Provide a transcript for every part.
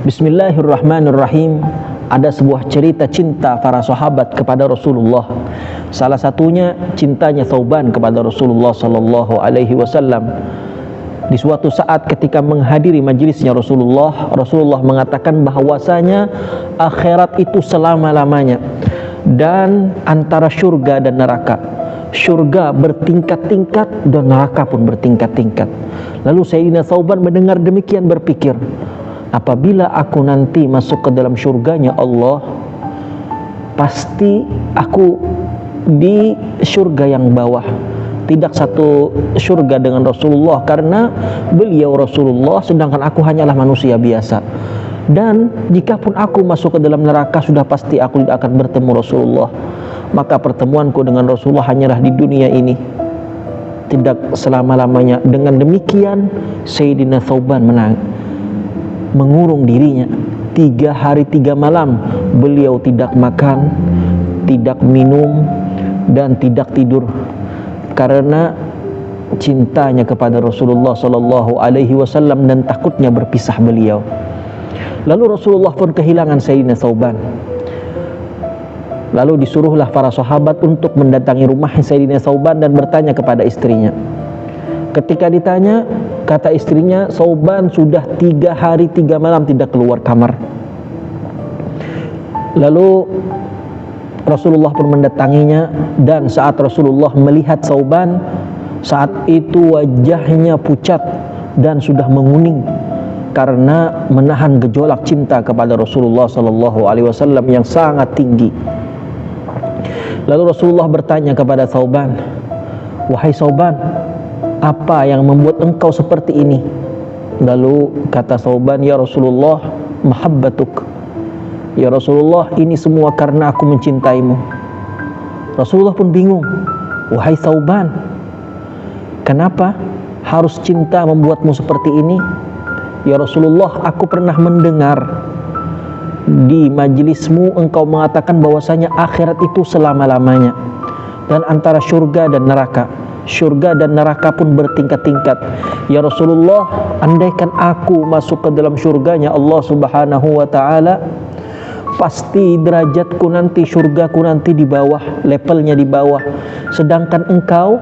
Bismillahirrahmanirrahim. Ada sebuah cerita cinta para sahabat kepada Rasulullah. Salah satunya cintanya Thauban kepada Rasulullah sallallahu alaihi wasallam. Di suatu saat ketika menghadiri majelisnya Rasulullah mengatakan bahwasanya akhirat itu selama-lamanya dan antara surga dan neraka. Surga bertingkat-tingkat dan neraka pun bertingkat-tingkat. Lalu Sayyidina Thauban mendengar demikian berpikir, apabila aku nanti masuk ke dalam surganya Allah, pasti aku di surga yang bawah, tidak satu surga dengan Rasulullah, karena beliau Rasulullah sedangkan aku hanyalah manusia biasa. Dan jikapun aku masuk ke dalam neraka, sudah pasti aku tidak akan bertemu Rasulullah. Maka pertemuanku dengan Rasulullah hanyalah di dunia ini, tidak selama-lamanya. Dengan demikian Sayyidina Thauban mengurung dirinya 3 hari 3 malam. Beliau tidak makan, tidak minum, dan tidak tidur karena cintanya kepada Rasulullah sallallahu alaihi wasallam dan takutnya berpisah beliau. Lalu Rasulullah pun kehilangan Sayyidina Thauban. Lalu disuruhlah para sahabat untuk mendatangi rumah Sayyidina Thauban dan bertanya kepada istrinya. Ketika ditanya, kata istrinya, Thauban sudah 3 hari 3 malam tidak keluar kamar. Lalu Rasulullah pun mendatanginya, dan saat Rasulullah melihat Thauban, saat itu wajahnya pucat dan sudah menguning karena menahan gejolak cinta kepada Rasulullah sallallahu alaihi wasallam yang sangat tinggi. Lalu Rasulullah bertanya kepada Thauban, wahai Thauban, apa yang membuat engkau seperti ini? Lalu kata Thauban, ya Rasulullah, mahabbatuk. Ya Rasulullah, ini semua karena aku mencintaimu. Rasulullah pun bingung, wahai Thauban, kenapa harus cinta membuatmu seperti ini? Ya Rasulullah, aku pernah mendengar di majelismu engkau mengatakan bahwasanya akhirat itu selama-lamanya dan antara surga dan neraka. Surga dan neraka pun bertingkat-tingkat. Ya Rasulullah, andaikan aku masuk ke dalam surganya Allah Subhanahu wa taala, pasti derajatku nanti, surgaku nanti di bawah, levelnya di bawah. Sedangkan engkau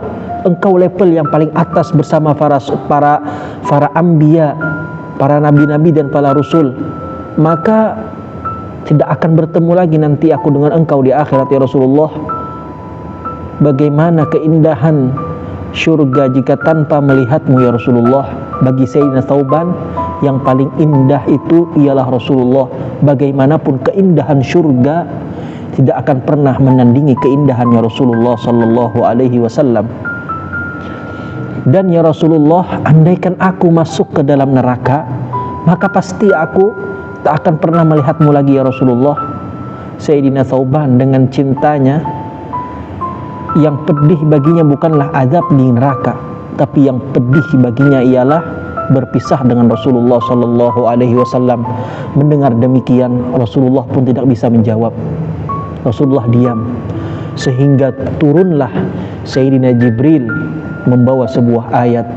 level yang paling atas bersama para anbiya, para nabi-nabi dan para rasul. Maka tidak akan bertemu lagi nanti aku dengan engkau di akhirat ya Rasulullah. Bagaimana keindahan surga jika tanpa melihatmu ya Rasulullah. Bagi Sayyidina Thauban, yang paling indah itu ialah Rasulullah. Bagaimanapun keindahan surga tidak akan pernah menandingi keindahannya Rasulullah sallallahu alaihi wasallam. Dan ya Rasulullah, andaikan aku masuk ke dalam neraka, maka pasti aku tak akan pernah melihatmu lagi ya Rasulullah. Sayyidina Thauban dengan cintanya, yang pedih baginya bukanlah azab di neraka, tapi yang pedih baginya ialah berpisah dengan Rasulullah sallallahu alaihi wasallam. Mendengar demikian, Rasulullah pun tidak bisa menjawab. Rasulullah diam, sehingga turunlah Sayyidina Jibril membawa sebuah ayat,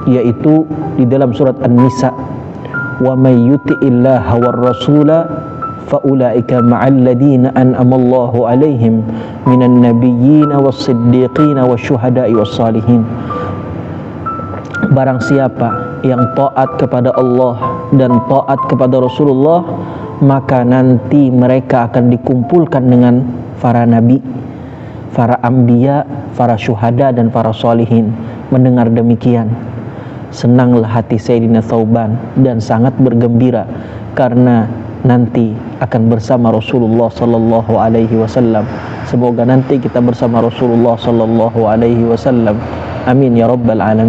yaitu di dalam surat An-Nisa, wa may yuti'illaha war rasula faulaika ma'al ladina an'amallahu alaihim minan nabiyyin was-siddiqin wasyuhada'i was-salihin. Barang siapa yang taat kepada Allah dan taat kepada Rasulullah, maka nanti mereka akan dikumpulkan dengan para nabi, para anbiya, para syuhada dan para salihin. Mendengar demikian, senanglah hati Sayyidina Thauban dan sangat bergembira karena nanti akan bersama Rasulullah sallallahu alaihi wasallam. Semoga nanti kita bersama Rasulullah sallallahu alaihi wasallam. Amin ya rabbal alamin.